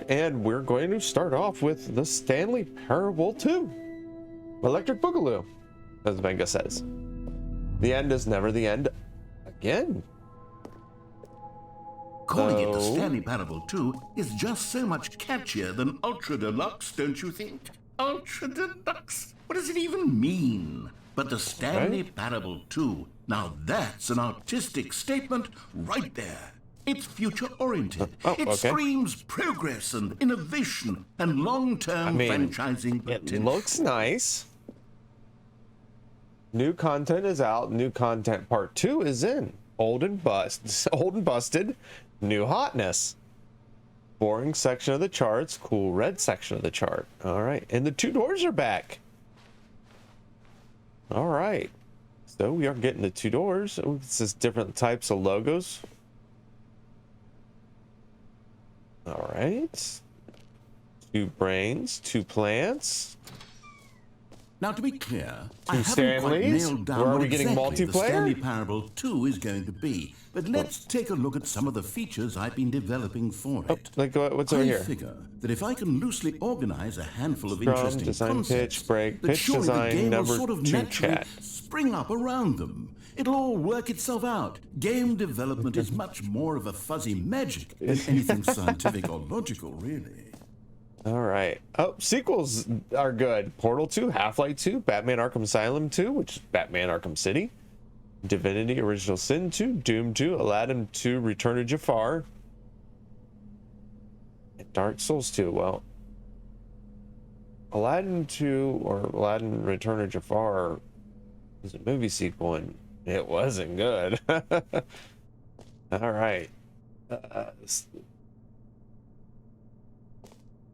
forward, and we're going to start off with the Stanley Parable 2 Electric Boogaloo, as Venga says. The end is never the end again. Calling it the Stanley Parable 2 is just so much catchier than Ultra Deluxe, don't you think? Ultra Deluxe? What does it even mean? But the Stanley Parable 2, now that's an artistic statement right there. It's future-oriented. It screams progress and innovation and long-term franchising potential. It looks nice. New content is out. New content part 2 is in. Old and busted. New hotness. Boring section of the charts. Cool red section of the chart. All right. And the 2 doors are back. All right. So we are getting the 2 doors. Oh, this is different types of logos. All right. 2 brains, 2 plants. Now, to be clear, 2 I haven't quite nailed down Where are what we getting exactly the multiplayer? Stanley Parable 2 is going to be. But let's take a look at some of the features I've been developing for it. Like what's over I here? figure that if I can loosely organize a handful of Scrum, interesting design, concepts, pitch, break, that pitch surely design, the game will number sort of 2 naturally chat. spring up around them. It'll all work itself out. Game development is much more of a fuzzy magic than anything scientific or logical, really. All right. Oh, sequels are good. Portal 2, Half-Life 2, Batman Arkham Asylum 2, which is Batman Arkham City, Divinity Original Sin 2, Doom 2, Aladdin 2, Return to Jafar, and Dark Souls 2. Well, Aladdin 2 or Aladdin Return to Jafar was a movie sequel, and it wasn't good. All right.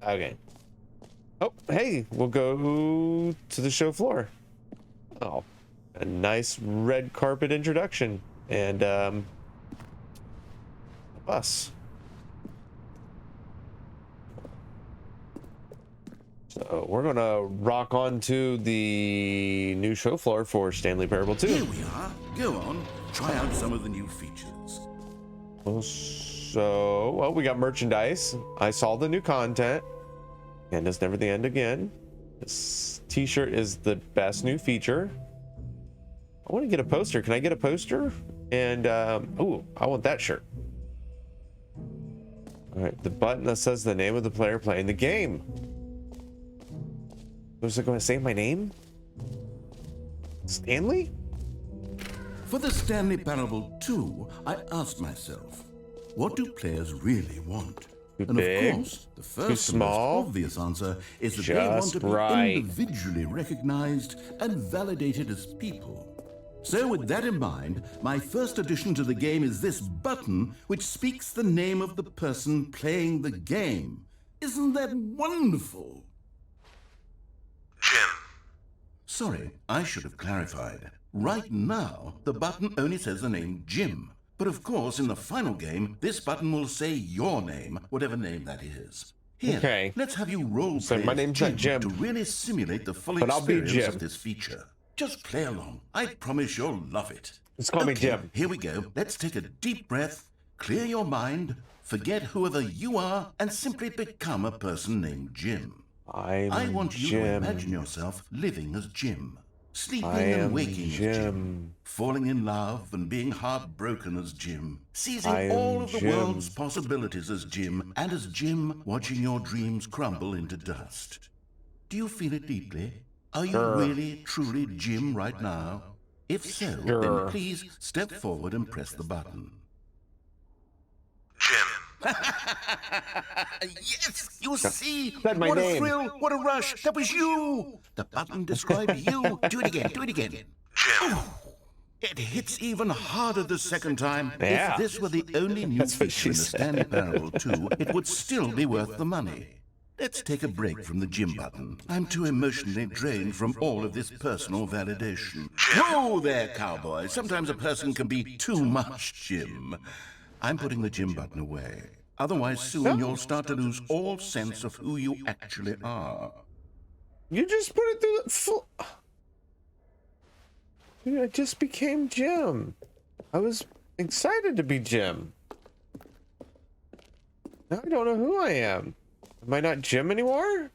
Okay. Oh, hey, we'll go to the show floor. Oh, a nice red carpet introduction and a bus. So we're gonna rock on to the new show floor for Stanley Parable 2. Here we are. Go on, try out some of the new features. Well, we got merchandise. I saw the new content. And does never the end again. This t-shirt is the best new feature. I want to get a poster. Can I get a poster? And oh, I want that shirt. All right, the button that says the name of the player playing the game. Was it going to say my name? Stanley? For the Stanley Parable 2, I asked myself, what do players really want? Too and big, of course, the first too small, and most obvious answer is that they want to be individually recognized and validated as people. So with that in mind, my first addition to the game is this button which speaks the name of the person playing the game. Isn't that wonderful? Jim. Sorry, I should have clarified. Right now, the button only says the name Jim. But of course, in the final game, this button will say your name, whatever name that is. Here, let's have you role play my name's not Jim to really simulate the full but experience of this feature. Just play along. I promise you'll love it. Let's call me Jim. Here we go. Let's take a deep breath, clear your mind, forget whoever you are, and simply become a person named Jim. I want you to imagine yourself living as Jim. Sleeping and waking as Jim, falling in love and being heartbroken as Jim, seizing all of the world's possibilities as Jim, and as Jim watching your dreams crumble into dust. Do you feel it deeply? Are you really, truly Jim right now? If so, then please step forward and press the button. Jim. Yes! You see? Said my what name. A thrill! What a rush! That was you! The button described you. Do it again. Do it again. Jim. It hits even harder the second time. Yeah. If this were the only new feature in the Stanley Parable 2, it would still be worth the money. Let's take a break from the Jim button. I'm too emotionally drained from all of this personal validation. Whoa there, cowboy. Sometimes a person can be too much Jim. I'm putting the Jim button away. Otherwise, soon you'll start to lose all sense of who you actually are. You just put it through the Dude, I just became Jim. I was excited to be Jim. Now I don't know who I am. Am I not Jim anymore?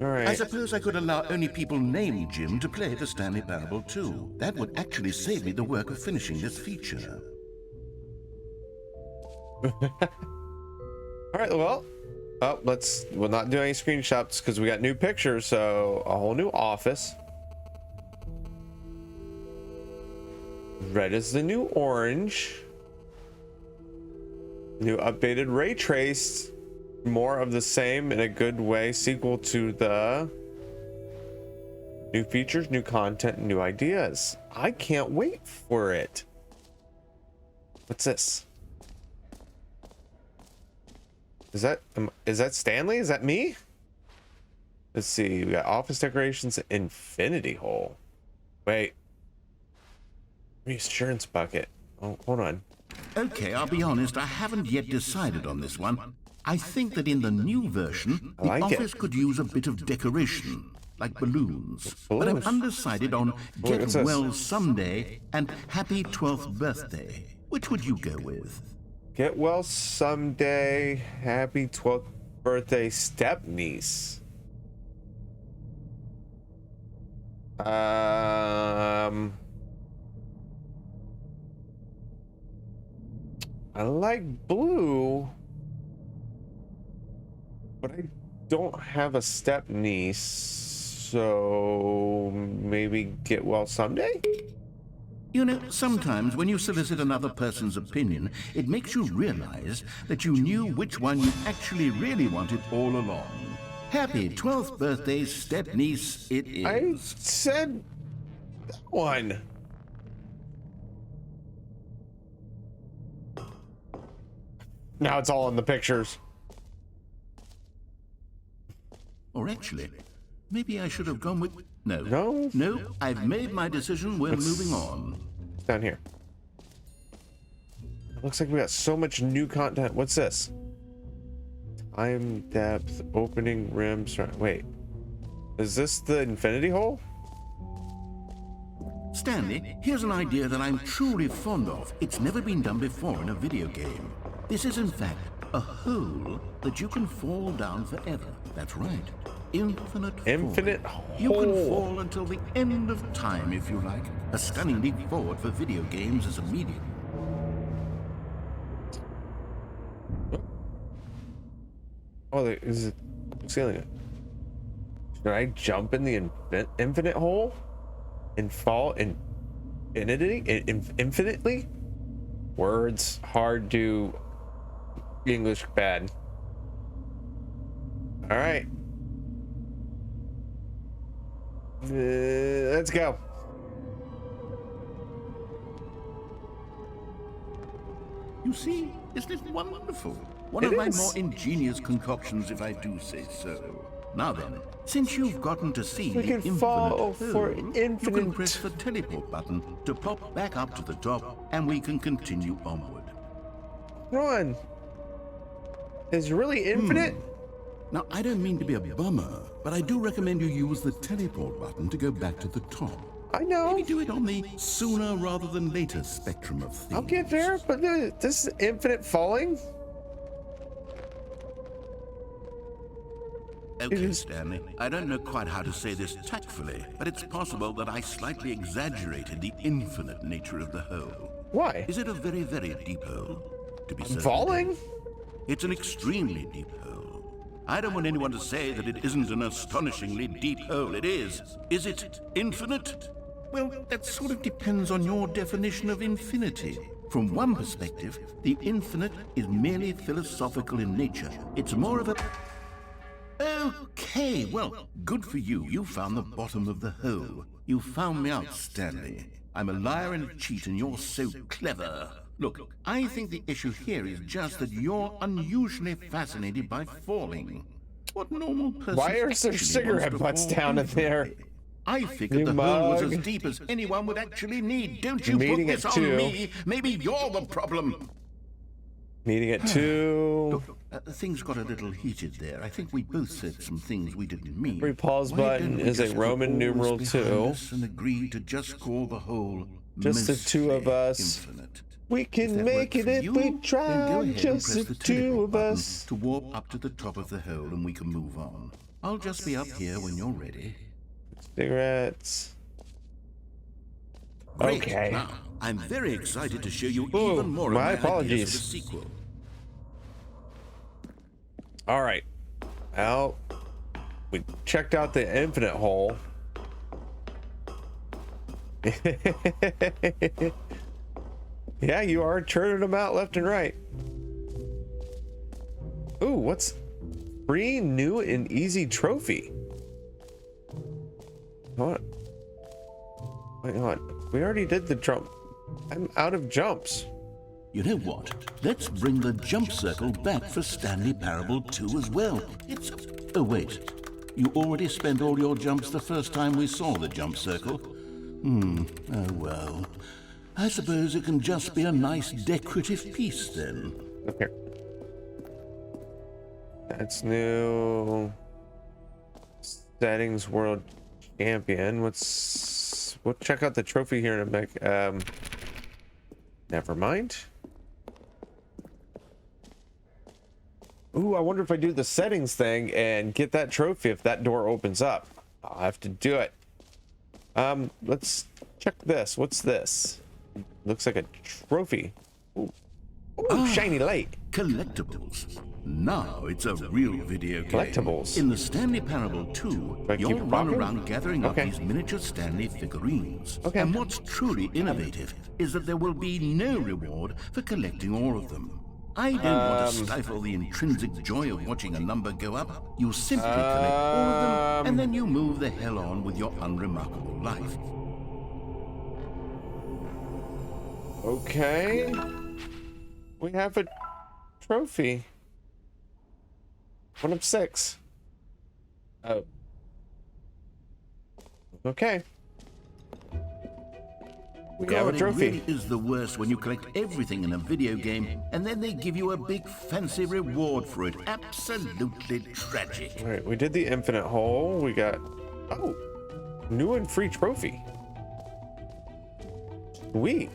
All right. I suppose I could allow only people named Jim to play the Stanley Parable too. That would actually save me the work of finishing this feature. All right, well, we'll not do any screenshots because we got new pictures, so a whole new office. Red is the new orange. New updated ray traced. More of the same in a good way. Sequel to the new features, new content, new ideas. I can't wait for it. What's this? Is that Stanley? Is that me? Let's see. We got office decorations, infinity hole. Wait. Reassurance bucket. Oh, hold on. Okay, I'll be honest, I haven't yet decided on this one. I think that in the new version, the office could use a bit of decoration, like balloons. But I'm undecided on Get Well Someday and Happy 12th Birthday. Which would you go with? Get Well Someday, Happy 12th Birthday, Step-niece. I like blue, but I don't have a step niece, so maybe Get Well Someday? You know, sometimes when you solicit another person's opinion, it makes you realize that you knew which one you actually really wanted all along. Happy 12th birthday, step niece it is. I said that one. Now it's all in the pictures. Or actually, maybe I should have gone with... No, I've made my decision. We're moving on. It's down here. It looks like we got so much new content. What's this? Time depth, opening rims. Wait, is this the infinity hole? Stanley, here's an idea that I'm truly fond of. It's never been done before in a video game. This is in fact a hole that you can fall down forever. That's right. Infinite hole. You can fall until the end of time if you like. A stunning leap forward for video games as a medium. Oh, is it ceiling it? Should I jump in the infinite hole and fall infinitely? Words hard to English bad. All right. Let's go. You see, isn't it wonderful? One of my more ingenious concoctions, if I do say so. Now then, since you've gotten to see the infinite hole, you can press the teleport button to pop back up to the top, and we can continue onward. Run. Is it really infinite? Now, I don't mean to be a bummer, but I do recommend you use the teleport button to go back to the top. I know. Maybe do it on the sooner rather than later spectrum of things. I'll get there, but this is infinite falling. Okay, Stanley, I don't know quite how to say this tactfully, but it's possible that I slightly exaggerated the infinite nature of the hole. Why? Is it a very, very deep hole? To be certain. Falling? It's an extremely deep hole. I don't want anyone to say that it isn't an astonishingly deep hole. It is. Is it infinite? Well, that sort of depends on your definition of infinity. From one perspective, the infinite is merely philosophical in nature. It's more of a... Okay, well, good for you. You found the bottom of the hole. You found me out, Stanley. I'm a liar and a cheat, and you're so clever. Look, I think the issue here is just that you're unusually fascinated by falling. What normal person... Why are there cigarette butts down in there? I figured the hole was as deep as anyone would actually need. Don't you put this on me. Maybe you're the problem. Meeting at 2. Look, things got a little heated there. I think we both said some things we didn't mean. Every pause button is a Roman numeral 2. And agree to just call the whole just the two of us. Infinite. We can make it if we try, just the two of us. To warp up to the top of the hole and we can move on. I'll just be up here when you're ready. Cigarettes. Great. Okay. Now, I'm very excited to show you even more of my apologies. ideas for the sequel. All right. Well, we checked out the infinite hole. Yeah, you are churning them out left and right. Ooh, what's free, new, and easy trophy? What? Wait, hold on. We already did the jump. I'm out of jumps. You know what? Let's bring the jump circle back for Stanley Parable 2 as well. Oh, wait. You already spent all your jumps the first time we saw the jump circle. Oh well. I suppose it can just be a nice decorative piece then. Okay. That's new. Settings world champion. We'll check out the trophy here in a bit. Never mind. Ooh, I wonder if I do the settings thing and get that trophy if that door opens up. I'll have to do it. Let's check this. What's this? Looks like a trophy. Ooh, shiny light. Collectibles. Now it's a real video game. Collectibles. In the Stanley Parable 2, you'll run around gathering up these miniature Stanley figurines. And what's truly innovative is that there will be no reward for collecting all of them. I don't want to stifle the intrinsic joy of watching a number go up. You simply collect all of them, and then you move the hell on with your unremarkable life. Okay. We have a trophy. 1 of 6. Oh. Okay. We have a trophy. It really is the worst when you collect everything in a video game and then they give you a big fancy reward for it. Absolutely tragic. All right, we did the infinite hole. We got, new and free trophy. Sweet.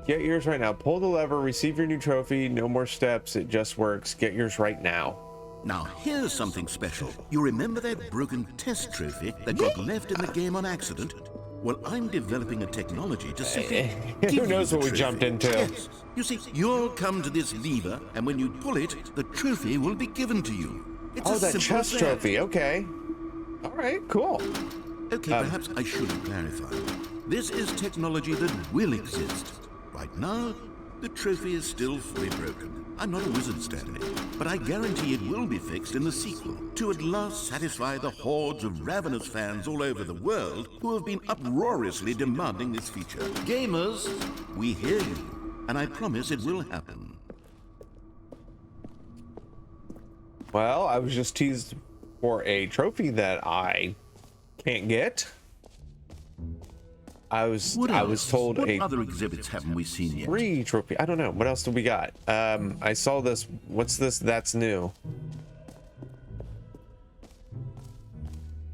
Get yours right now. Pull the lever, receive your new trophy. No more steps. It just works. Get yours right now. Now, here's something special. You remember that broken test trophy that got left in the game on accident? Well, I'm developing a technology to simply who knows what we jumped into? Yes. You see, you'll come to this lever, and when you pull it, the trophy will be given to you. It's that chest trophy. Okay. All right, cool. Okay, perhaps I should clarify. This is technology that will exist. Right now, the trophy is still fully broken. I'm not a wizard, Stanley, but I guarantee it will be fixed in the sequel to at last satisfy the hordes of ravenous fans all over the world who have been uproariously demanding this feature. Gamers, we hear you, and I promise it will happen. Well, I was just teased for a trophy that I can't get. I was told what other exhibits haven't we seen yet? Free trophy. I don't know. What else do we got? I saw this. What's this? That's new.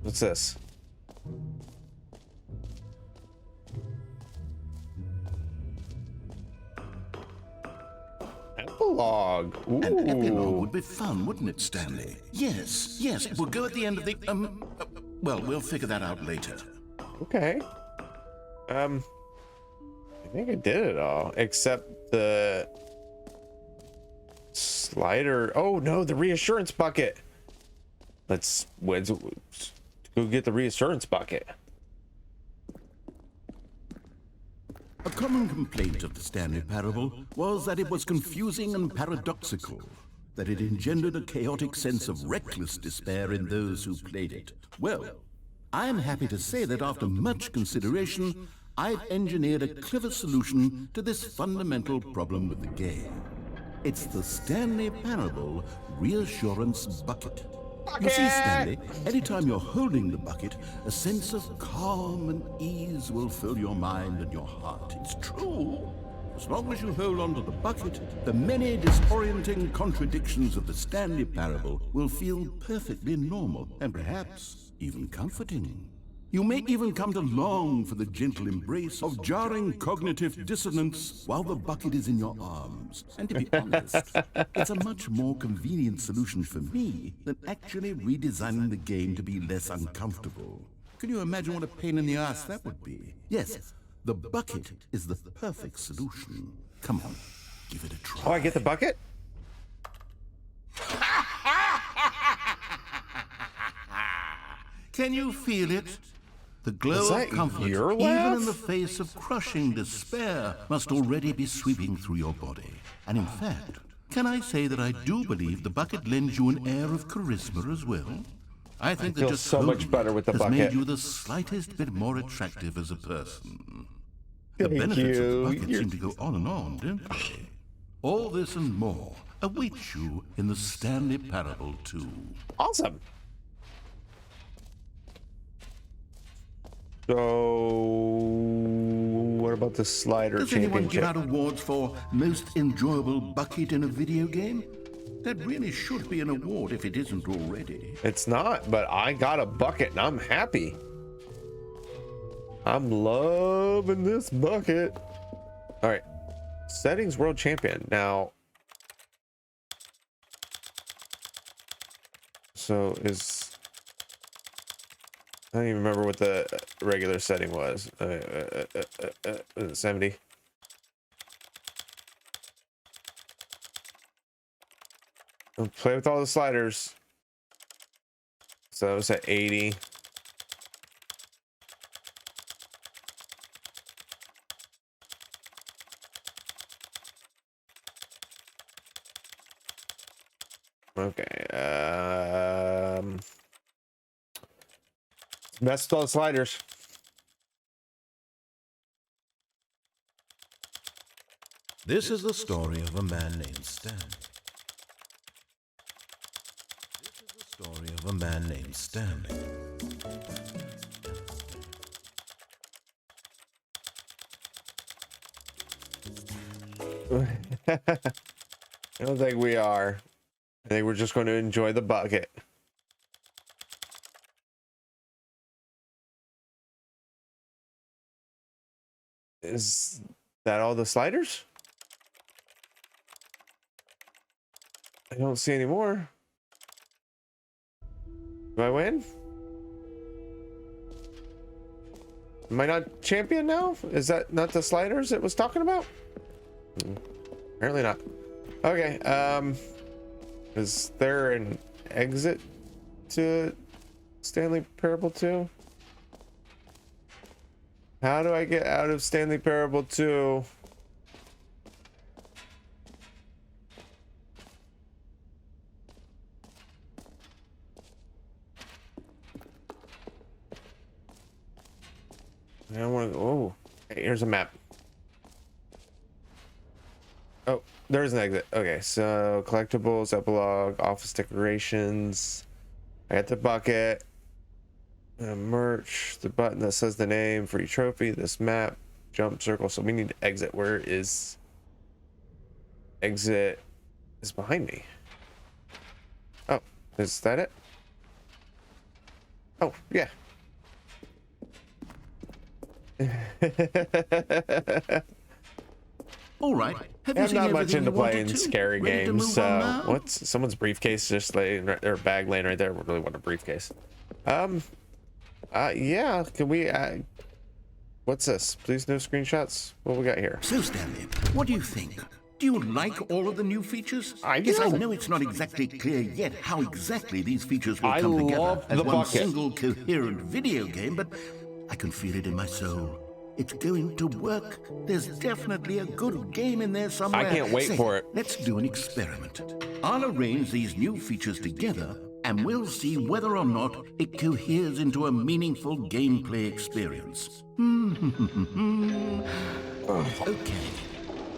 What's this? Epilogue. Ooh. An epilogue would be fun, wouldn't it, Stanley? Yes, it will go at the end of the, well, we'll figure that out later. Okay. I think I did it all, except the slider. Oh no, the reassurance bucket. Let's go get the reassurance bucket. A common complaint of the Stanley Parable was that it was confusing and paradoxical, that it engendered a chaotic sense of reckless despair in those who played it. Well, I'm happy to say that after much consideration, I've engineered a clever solution to this fundamental problem with the game. It's the Stanley Parable Reassurance Bucket. You see, Stanley, anytime you're holding the bucket, a sense of calm and ease will fill your mind and your heart. It's true. As long as you hold onto the bucket, the many disorienting contradictions of the Stanley Parable will feel perfectly normal and perhaps even comforting. You may even come to long for the gentle embrace of jarring cognitive dissonance while the bucket is in your arms. And to be honest, it's a much more convenient solution for me than actually redesigning the game to be less uncomfortable. Can you imagine what a pain in the ass that would be? Yes, the bucket is the perfect solution. Come on, give it a try. Oh, I get the bucket? Can you feel it? The glow of comfort, even in the face of crushing despair, must already be sweeping through your body. And in fact, can I say that I do believe the bucket lends you an air of charisma as well? I think that just so much better with the bucket. Made you the slightest bit more attractive as a person. The Thank benefits you. of the bucket seem to go on and on, don't they? All this and more awaits you in the Stanley Parable 2. Awesome. So, what about the slider Does championship? anyone give out awards for most enjoyable bucket in a video game? That really should be an award if it isn't already. It's not, but I got a bucket and I'm happy. I'm loving this bucket. All right, settings world champion. Now, so I don't even remember what the regular setting was. 70. I'll play with all the sliders. So it's at 80. Okay. Messed with all the sliders. This is the story of a man named Stan. This is the story of a man named Stanley. I don't think we are. I think we're just going to enjoy the bucket. Is that all the sliders? I don't see any more. Do I win? Am I not champion now? Is that not the sliders it was talking about? Apparently not. Okay, is there an exit to Stanley Parable 2? How do I get out of Stanley Parable 2? I don't want to. Oh, okay, here's a map. Oh, there's an exit. Okay, so collectibles, epilogue, office decorations. I got the bucket, merch, the button that says the name, free trophy, this map, jump circle. So we need to exit. Where is exit? Is behind me. Oh, is that it? Oh, yeah. All right. I'm not much into playing scary games, so what's someone's briefcase just laying or bag laying right there? We really want a briefcase. Yeah, can we what's this? Please no screenshots. What we got here? So Stanley, what do you think? Do you like all of the new features? I Yes, I do. know it's not exactly clear yet how exactly these features will come together love as the one bucket. single coherent video game, but I can feel it in my soul. It's going to work. There's definitely a good game in there somewhere. I can't wait Say, for it. Let's do an experiment. I'll arrange these new features together, and we'll see whether or not it coheres into a meaningful gameplay experience. Okay.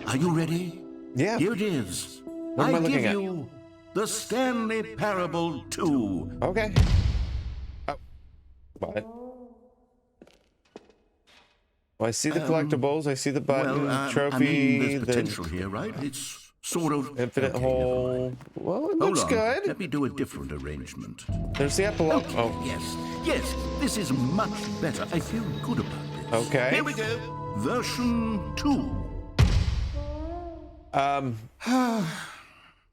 Are you ready? Yeah. Here it is. What am I I looking give at? you the Stanley Parable 2. Okay. Oh. What? Well, I see the collectibles. I see the button, trophy. I mean, there's potential here, right? It's Sort of. Infinite Okay, hole. Well, it looks hold on. good. Let me do a different arrangement. There's the epilogue. Okay, Oh, yes, this is much better. I feel good about this. okay. Here we go. Version 2.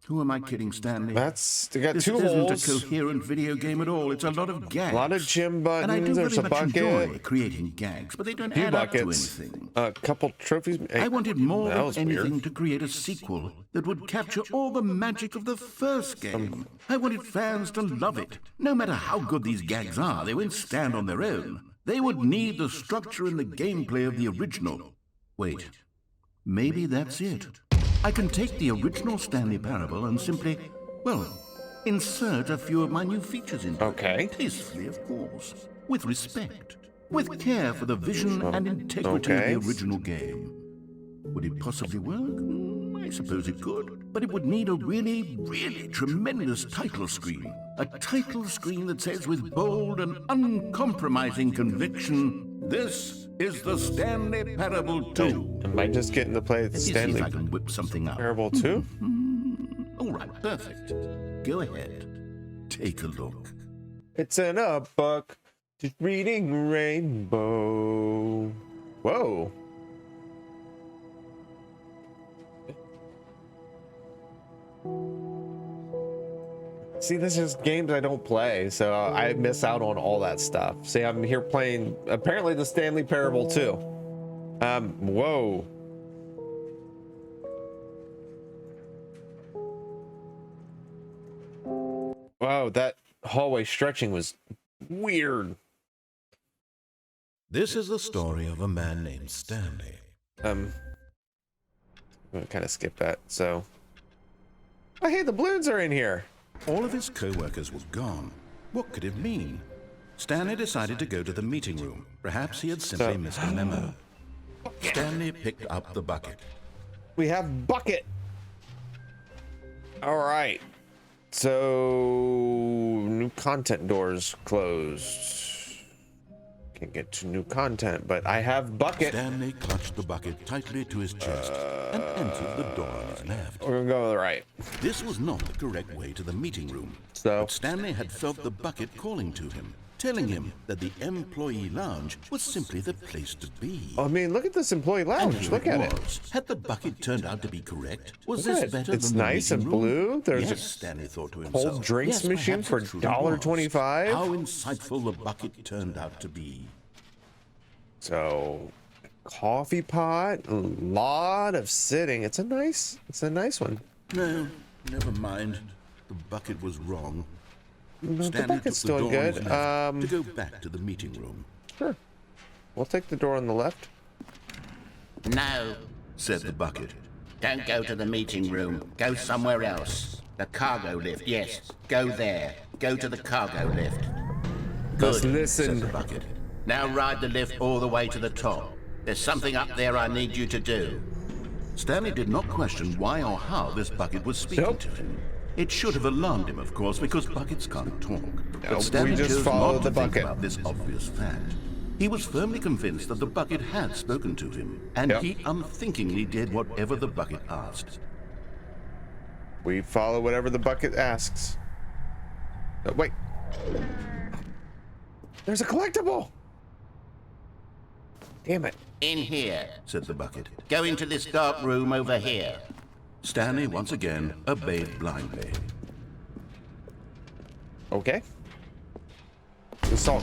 Who am I kidding, Stanley? They got This two isn't holes. a coherent video game at all. It's a lot of gags. A lot of gym buttons. And I do There's very a much enjoy bucket. creating gags, but they don't Few add up to buckets. anything. A couple trophies. Hey, I wanted more that than was anything weird. to create a sequel that would capture all the magic of the first game. I wanted fans to love it. No matter how good these gags are, they won't stand on their own. They would need the structure and the gameplay of the original. Wait, maybe that's it. I can take the original Stanley Parable and simply, well, insert a few of my new features into Okay. it. Tastefully, of course. With respect. With care for the vision and integrity Okay. of the original game. Would it possibly work? I suppose it could. But it would need a really, really tremendous title screen. A title screen that says with bold and uncompromising conviction, "This is the Stanley Parable 2. Am I just getting to play the Let me see Stanley if I can whip something up. Parable 2? All right, perfect. Go ahead. Take a look. It's in a book. Just reading Rainbow. Whoa. See, this is games I don't play, so I miss out on all that stuff. See, I'm here playing apparently the Stanley Parable 2. Whoa. Wow, that hallway stretching was weird. This is the story of a man named Stanley. I'm gonna kind of skip that. So, oh, hey, the balloons are in here. All of his co-workers were gone. What could it mean? Stanley decided to go to the meeting room. Perhaps he had simply missed a memo. Stanley picked up the bucket. We have bucket. All right. So, new content doors closed. Can't get to new content, but I have bucket. Stanley clutched the bucket tightly to his chest and entered the door on his left. We're gonna go to the right. This was not the correct way to the meeting room. So, But Stanley had felt the bucket calling to him, telling him that the employee lounge was simply the place to be. I mean, look at this employee lounge. And Look here at it. was. Had the bucket turned out to be correct? Was Look at this it. better It's than the nice meeting and room? blue. There's Yes, a Stanley thought to himself. cold drinks Yes, machine perhaps for it truly was. $1.25. How insightful the bucket turned out to be. So, coffee pot, a lot of sitting. It's a nice one. No, never mind. The bucket was wrong. The Stanley bucket's took the doing door on good. his left to go back to the meeting room. Sure. We'll take the door on the left. No, Said the bucket. don't go to the meeting room. Go somewhere else. The cargo lift, yes. Go there. Go to the cargo lift. Let's Good, Said the listen. bucket. Now ride the lift all the way to the top. There's something up there I need you to do. Stanley did not question why or how this bucket was speaking Nope. to him. It should have alarmed him, of course, because buckets can't talk. Nope, But Stanley we just chose follow not the to think bucket. about this obvious fact. He was firmly convinced that the bucket had spoken to him, and Yep. he unthinkingly did whatever the bucket asked. We follow whatever the bucket asks. Oh, wait. There's a collectible. Damn it. In here. Said the bucket. Go into this dark room over here. Stanley once again obeyed blindly. Okay. We saw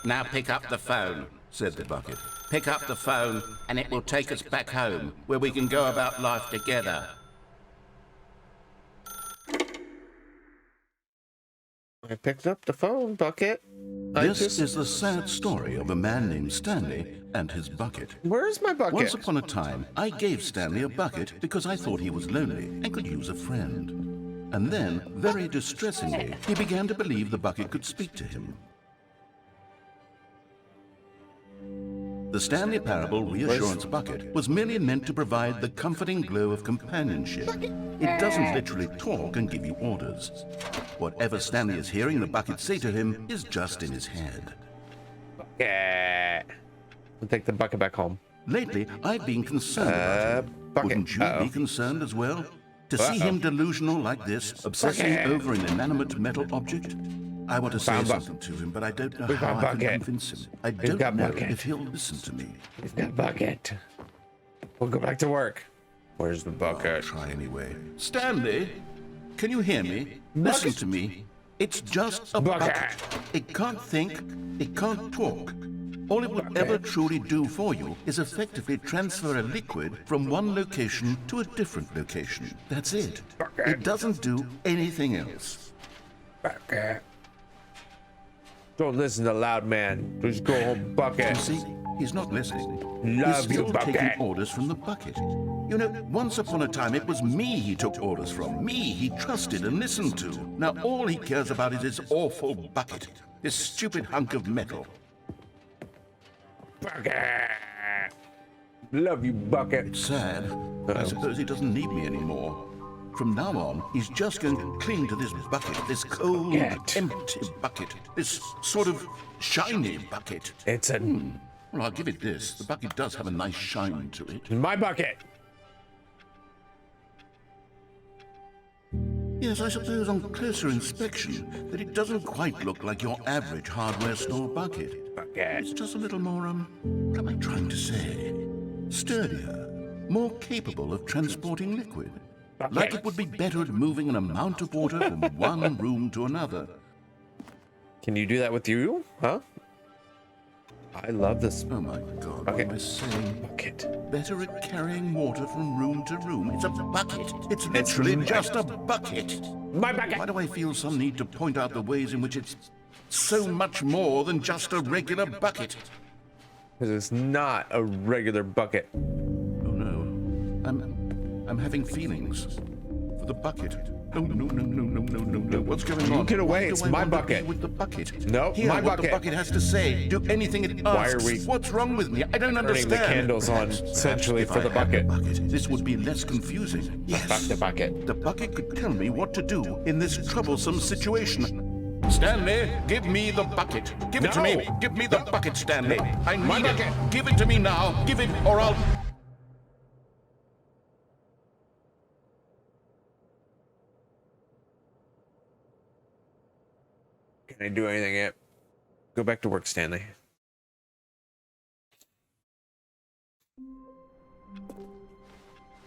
Now pick up the phone. Said the bucket. Pick up the phone and it will take us back home where we can go about life together. I picked up the phone, bucket. This is the sad story of a man named Stanley and his bucket. Where's my bucket? Once upon a time, I gave Stanley a bucket because I thought he was lonely and could use a friend. And then, very distressingly, he began to believe the bucket could speak to him. The Stanley Parable Reassurance Bucket was merely meant to provide the comforting glow of companionship. It doesn't literally talk and give you orders. Whatever Stanley is hearing the bucket say to him is just in his head. Yeah. We'll take the bucket back home. Lately, I've been concerned about him. Bucket. Wouldn't you be concerned as well? To see him delusional like this, obsessing over an inanimate metal object? I want to say something to him, but I don't know how I can convince him. I don't know if he'll listen to me. We've got bucket. We'll go back to work. Where's the bucket? I'll try anyway. Stanley, can you hear me? Listen to me. It's just a bucket. It can't think, it can't talk. All it would ever truly do for you is effectively transfer a liquid from one location to a different location. That's it. It doesn't do anything else. Bucket. Don't listen to loud man. Just go home, bucket. You see, he's not listening. Love he's still you, bucket. taking orders from the bucket. You know, once upon a time, it was me he took orders from. Me he trusted and listened to. Now all he cares about is his awful bucket. This stupid hunk of metal. Bucket. Love you, bucket. It's sad. I suppose he doesn't need me anymore. From now on, he's just going to cling to this bucket, this cold, empty bucket, this sort of shiny bucket. It's a... Well, I'll give it this. The bucket does have a nice shine to it. My bucket. Yes, I suppose on closer inspection that it doesn't quite look like your average hardware store bucket. Bucket. It's just a little more, what am I trying to say? Sturdier, more capable of transporting liquid. Bucket. Like it would be better at moving an amount of water from one room to another. Can you do that with you? Huh? I love this. Oh my God, Bucket. what am I saying? Bucket. Better at carrying water from room to room. It's a bucket. It's literally just a bucket. My bucket. Why do I feel some need to point out the ways in which it's so much more than just a regular bucket? Because it's not a regular bucket. Oh no, I'm having feelings for the bucket. No. What's going on? Get away, Why do it's I my want to be bucket. with the bucket. Nope, Hear my what bucket. the bucket has to say. Do anything it Why asks. are we What's wrong with me? I don't turning understand. the candles on essentially Perhaps for if the I had bucket? This would be less confusing. Yes. Fuck the bucket. The bucket could tell me what to do in this troublesome situation. Stanley, give me the bucket. Give it to me. No. Give me the bucket, Stanley. I My need bucket. it. Give it to me now. Give it or I'll... Can I do anything yet? Go back to work, Stanley.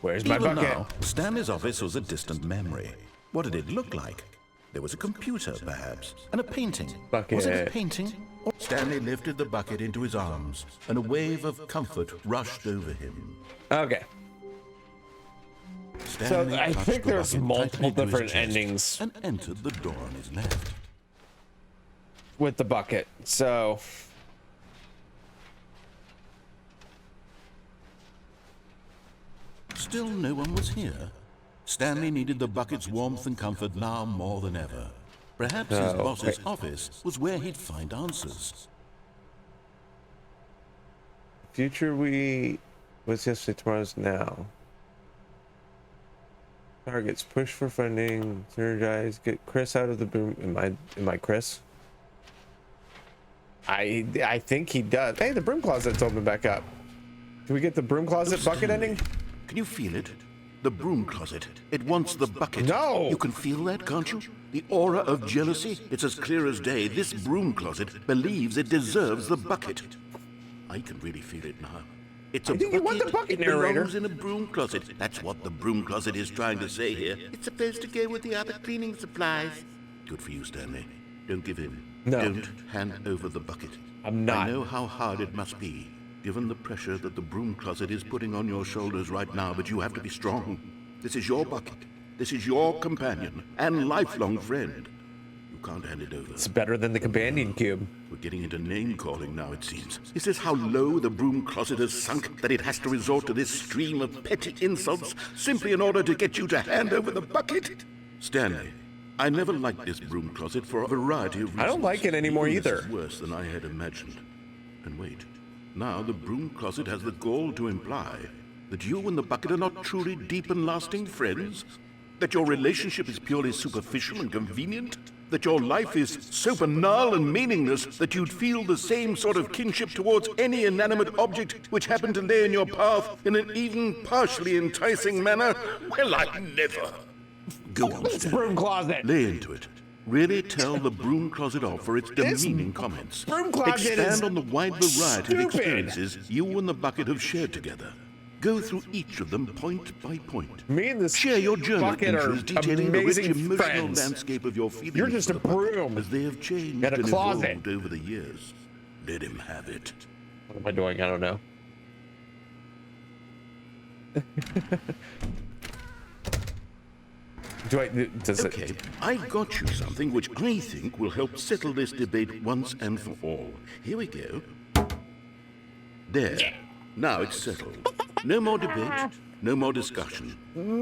Where's my Even bucket? now, Stanley's office was a distant memory. What did it look like? There was a computer, perhaps, and a painting. Bucket. Was it a painting? Stanley lifted the bucket into his arms, and a wave of comfort rushed over him. Okay. So Stanley I touched think the there's bucket multiple tightly to his different chest endings and entered the door on his left. with the bucket. So Still no one was here. Stanley needed the bucket's warmth and comfort now more than ever. Perhaps his boss's office was where he'd find answers. future was yesterday, tomorrow's now. Targets, push for funding, synergize, get Chris out of the boom. Am I Chris? I think he does. Hey, the broom closet's open back up. Can we get the broom closet bucket ending? Can you feel it? The broom closet. It wants the bucket. No! You can feel that, can't you? The aura of jealousy. It's as clear as day. This broom closet believes it deserves the bucket. I can really feel it now. It's a think you want the bucket, it narrator. belongs in a broom closet. That's what the broom closet is trying to say here. It's supposed to go with the other cleaning supplies. Good for you, Stanley. Don't give in. No. Don't hand over the bucket. I'm not. I know how hard it must be, given the pressure that the broom closet is putting on your shoulders right now, but you have to be strong. This is your bucket. This is your companion and lifelong friend. You can't hand it over. It's better than the companion cube. We're getting into name-calling now, it seems. Is this how low the broom closet has sunk, that it has to resort to this stream of petty insults simply in order to get you to hand over the bucket? Stanley, I never liked this broom closet for a variety of reasons. I don't like it anymore Even this either. is worse than I had imagined. And wait, now the broom closet has the gall to imply that you and the bucket are not truly deep and lasting friends? That your relationship is purely superficial and convenient? that your life is so banal and meaningless that you'd feel the same sort of kinship towards any inanimate object which happened to lay in your path in an even partially enticing manner? Well, I never. Go on, Stanley. Broom closet. Lay into it. Really tell the broom closet off for its demeaning comments. Broom closet Expand on the wide variety of stupid. experiences you and the bucket have shared together. Go through each of them point by point. Me and this Share your journal bucket are entries detailing the rich amazing emotional friends. landscape of your feelings. You're just for a the bucket broom as they have changed and a and closet. evolved over the years. Let him have it. What am I doing? I don't know. Does Okay, it? I got you something which I think will help settle this debate once and for all. Here we go. There. Now it's settled. No more debate, no more discussion.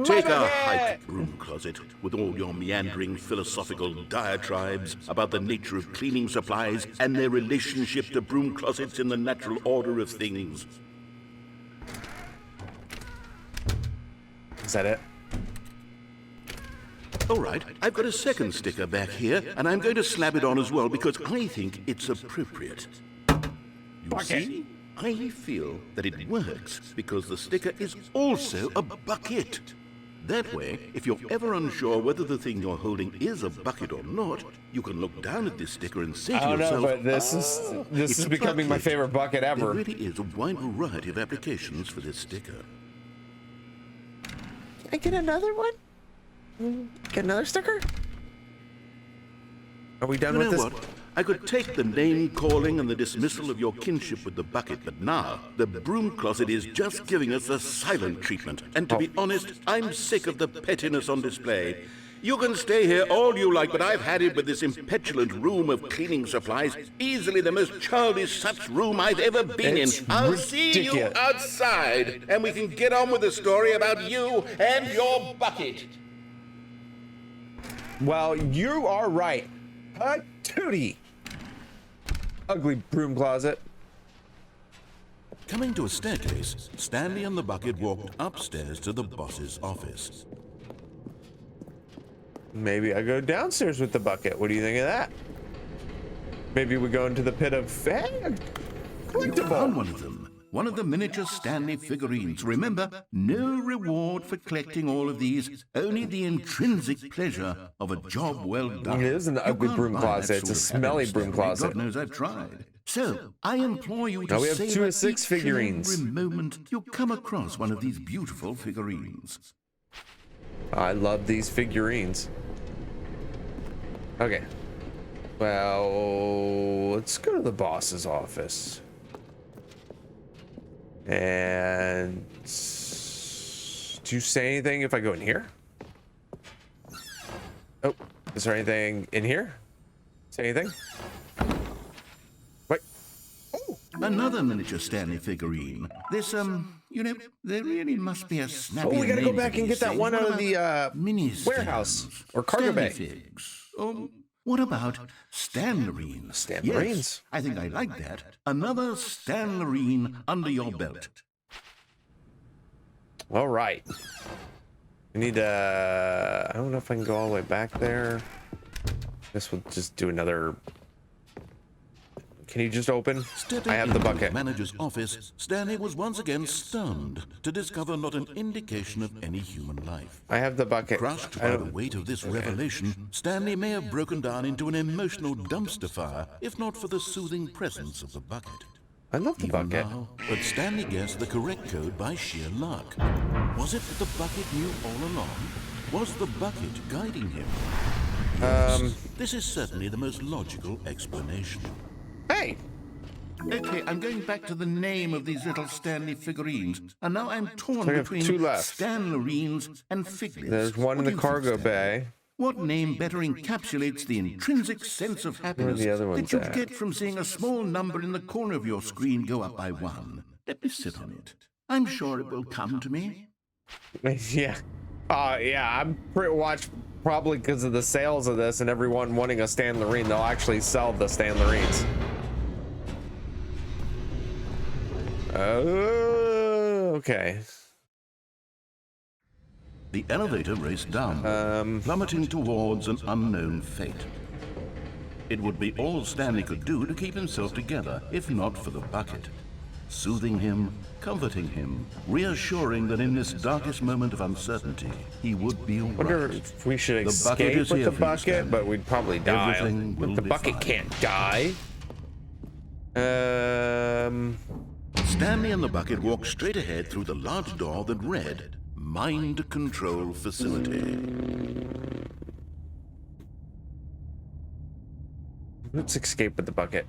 Take a hike, broom closet, with all your meandering philosophical diatribes about the nature of cleaning supplies and their relationship to broom closets in the natural order of things. Is that it? All right, I've got a second sticker back here, and I'm going to slap it on as well because I think it's appropriate. You see? I feel that it works because the sticker is also a bucket. That way, if you're ever unsure whether the thing you're holding is a bucket or not, you can look down at this sticker and say to I don't yourself, know, but this it's is a becoming my bucket. favorite bucket ever. There really is a wide variety of applications for this sticker. Can I get another one? Get another sticker? Are we done You with know this? what? I could take the name-calling and the dismissal of your kinship with the bucket, but now the broom closet is just giving us the silent treatment. And to be honest, I'm sick of the pettiness on display. You can stay here all you like, but I've had it with this impetulant room of cleaning supplies. Easily the most childish such room I've ever been It's in. I'll see you ridiculous. outside, and we can get on with the story about you and your bucket. Well, you are right. Tootie. Ugly broom closet. Coming to a staircase, Stanley and the bucket walked upstairs to the boss's office. Maybe I go downstairs with the bucket. What do you think of that? Maybe we go into the pit of You found collectible. one of them. One of the miniature Stanley figurines. Remember, no reward for collecting all of these, only the intrinsic pleasure of a job well done. It is an You ugly can't broom buy closet. that It's a sort of smelly happiness, broom Stanley. closet. God knows I've tried. So, I implore you to Now we have savor 2 of 6 each and figurines. every moment you come across one of these beautiful figurines. I love these figurines. Okay. Well, let's go to the boss's office. And do you say anything if I go in here? Oh, is there anything in here? Say anything? Wait. Oh, Another miniature Stanley figurine. This, you know, there really must be a snappy we gotta go name back for and these get that things. one What out of about the mini warehouse stands? or cargo Stanley bay. figs. What about Stanlerines? Stanlerines? Yes, I think I like that. Another Stanlerine under your belt. All right. We need I don't know if I can go all the way back there. Guess we'll just do another. Can you just open? Stepping I have the into bucket. the manager's office, Stanley was once again stunned to discover not an indication of any human life. I have the bucket. Crushed I by the don't- weight of this revelation, Stanley may have broken down into an emotional dumpster fire, if not for the soothing presence of the bucket. I love the Even bucket. now, but Stanley guessed the correct code by sheer luck. Was it that the bucket knew all along? Was the bucket guiding him? Yes, this is certainly the most logical explanation. Hey, Okay, I'm going back to the name of these little Stanley figurines, and now I'm torn So I have between 2 left. Stanlerines and Figlets. there's one in What do the you think, cargo Stanley? bay. What name better encapsulates the intrinsic sense of happiness the other that ones you at? get from seeing a small number in the corner of your screen go up by 1? Let me sit on it. I'm sure it will come to me. Yeah. Yeah, I'm watch probably because of the sales of this and everyone wanting a Stanlerine, they'll actually sell the Stanlerines. Oh, okay. The elevator raced down, plummeting towards an unknown fate. It would be all Stanley could do to keep himself together, if not for the bucket. Soothing him, comforting him, reassuring that in this darkest moment of uncertainty, he would be all Wonder right. if we should The bucket escape is with here the for you, bucket, Stanley. but we'd probably die. Everything will The be bucket fine. can't die. Stanley and the bucket walked straight ahead through the large door that read, Mind Control Facility. Let's escape with the bucket.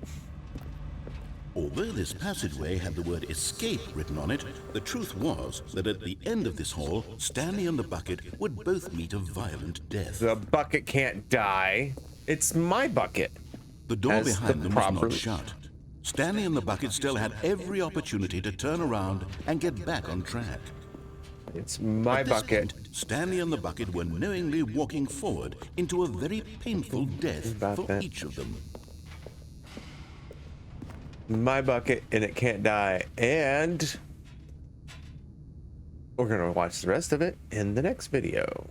Although this passageway had the word escape written on it, the truth was that at the end of this hall, Stanley and the bucket would both meet a violent death. The bucket can't die. It's my bucket. The door As behind the them was proper- not shut. Stanley and the bucket still had every opportunity to turn around and get back on track. It's my At this bucket. point, Stanley and the bucket were knowingly walking forward into a very painful death About for that. each of them. My bucket, and it can't die. And we're gonna watch the rest of it in the next video.